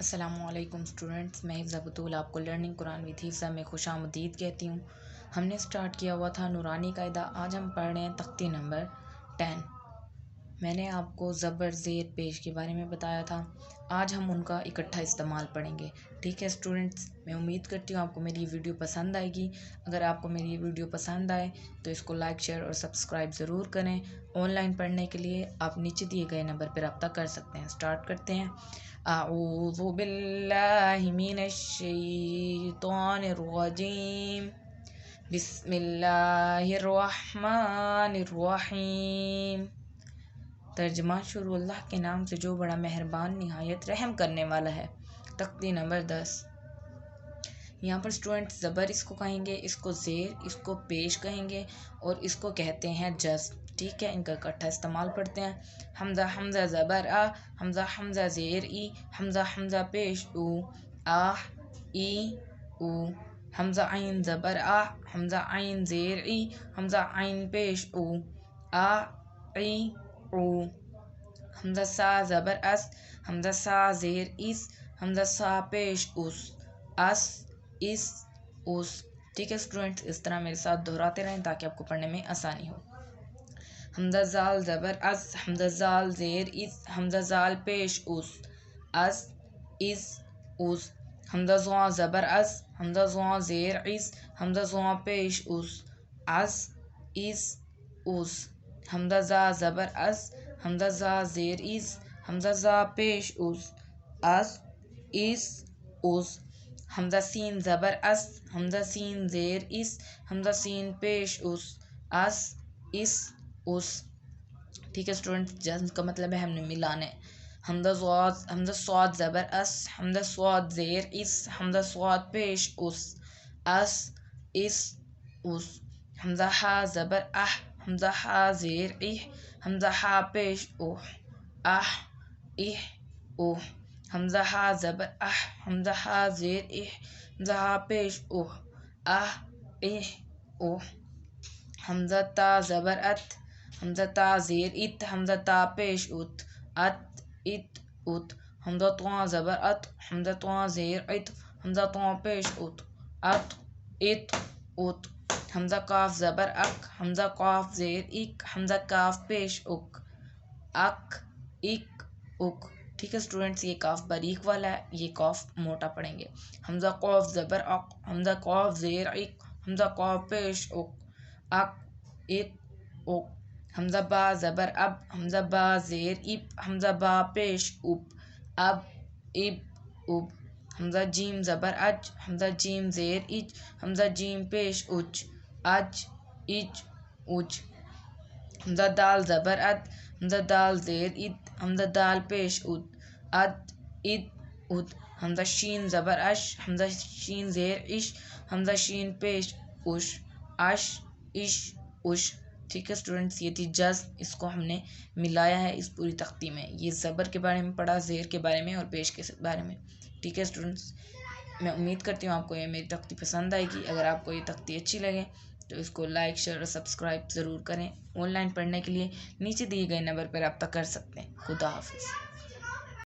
السلام علیکم اسٹوڈنٹس، میں حفظہ بطول آپ کو لرننگ قرآن وتھ حفظہ میں خوش آمدید کہتی ہوں۔ ہم نے سٹارٹ کیا ہوا تھا نورانی قاعدہ، آج ہم پڑھ رہے ہیں تختی نمبر 10۔ میں نے آپ کو زبر زیر پیش کے بارے میں بتایا تھا، آج ہم ان کا اکٹھا استعمال پڑھیں گے۔ ٹھیک ہے اسٹوڈنٹس، میں امید کرتی ہوں آپ کو میری ویڈیو پسند آئے گی۔ اگر آپ کو میری ویڈیو پسند آئے تو اس کو لائک، شیئر اور سبسکرائب ضرور کریں۔ آن لائن پڑھنے کے لیے آپ نیچے دیے گئے نمبر پر رابطہ کر سکتے ہیں۔ سٹارٹ کرتے ہیں۔ اعوذ باللہ من الشیطان الرجیم، بسم اللہ الرحمن الرحیم۔ ترجمہ شروع اللہ کے نام سے جو بڑا مہربان نہایت رحم کرنے والا ہے۔ تختی نمبر 10۔ یہاں پر اسٹوڈنٹ زبر اس کو کہیں گے، اس کو زیر، اس کو پیش کہیں گے اور اس کو کہتے ہیں جزم۔ ٹھیک ہے، ان کا اکٹھا استعمال پڑھتے ہیں۔ حمزہ حمزہ زبر آ، حمزہ حمزہ زیر ای، حمزہ حمزہ پیش او، آہ ای او۔ حمزہ عین زبر آ، حمزہ عین زیر ای، حمزہ عین پیش او، آ ای او۔ حمزہ سا زبر اس، حمزہ سا زیر اس، حمزہ سا پیش اس، اس اس اس۔ ٹھیک ہے اسٹوڈنٹس، اس طرح میرے ساتھ دہراتے رہیں تاکہ آپ کو پڑھنے میں آسانی ہو۔ حمزہ زال زبر اس، حمزہ زال زیر اس، حمزہ زال پیش اس، اس اس اس۔ حمزہ زواں زبر اس، حمزہ زواں زیر اس، حمزہ زواں پیش اس، اس اس اس۔ حمزہ زا زبر اس، حمزہ زا زیر اس، حمزہ زا پیش اس، اس اس اس۔ حمزہ سین زبر اس، حمزہ سین زیر اس، حمزہ سین پیش اس، اس اس اس۔ ٹھیک ہے اسٹوڈنٹ، جزم کا مطلب ہے ہم نے ملانا ہے۔ حمزہ صاد زبر اس، حمزہ صاد زیر اس، حمزہ صاد پیش اس، اس اس اس۔ حمزہ ہا زبر اح، حمزہ ہا زیر اح، حمزہ ہا پیش اوہ، اح اح اوہ۔ حمزہ ہا زبر اح، حمزہ ہا زیر اح، حمزہ ہا پیش اوہ، اح اح اوہ۔ حمزہ تا زبر ات، حمزہ تا زیر ات، حمزہ تا پیش ات، ات ات ات۔ حمزہ تواں زبر ات، حمزہ تواں زیر ات، حمزہ تواں پیش ات، ات ات ات۔ حمزہ کاف زبر اک، حمزہ کاف زیر اک، حمزہ کاف پیش اک، اک اک اک۔ ٹھیک ہے اسٹوڈنٹس، یہ کاف باریک والا ہے، یہ کاف موٹا پڑھیں گے۔ حمزہ قوف زبر اق، حمزہ قوف زیر اک، حمزہ قوف پیش اک، اک اک اک۔ حمزہ با زبر اب، حمزہ با زیر اب، حمزہ با پیش اب، اب اب اب۔ حمزہ جیم زبر اج، حمزہ جیم زیر اج، حمزہ جیم پیش اج، اج اج اج۔ حمزہ دال زبر اد، حمزہ دال زیر اد، حمزہ دال پیش اد، اد اد اد۔ حمزہ شین زبر اش، حمزہ شین زیر اش، حمزہ شین پیش اش، اش اش اش۔ ٹھیک ہے اسٹوڈنٹس، یہ تھی جزم، اس کو ہم نے ملایا ہے اس پوری تختی میں۔ یہ زبر کے بارے میں پڑھا، زیر کے بارے میں اور پیش کے بارے میں۔ ٹھیک ہے اسٹوڈنٹس، میں امید کرتی ہوں آپ کو یہ میری تختی پسند آئے گی۔ اگر آپ کو یہ تختی اچھی لگے تو اس کو لائک، شیئر اور سبسکرائب ضرور کریں۔ آن لائن پڑھنے کے لیے نیچے دیے گئے نمبر پر رابطہ کر سکتے ہیں۔ خدا حافظ۔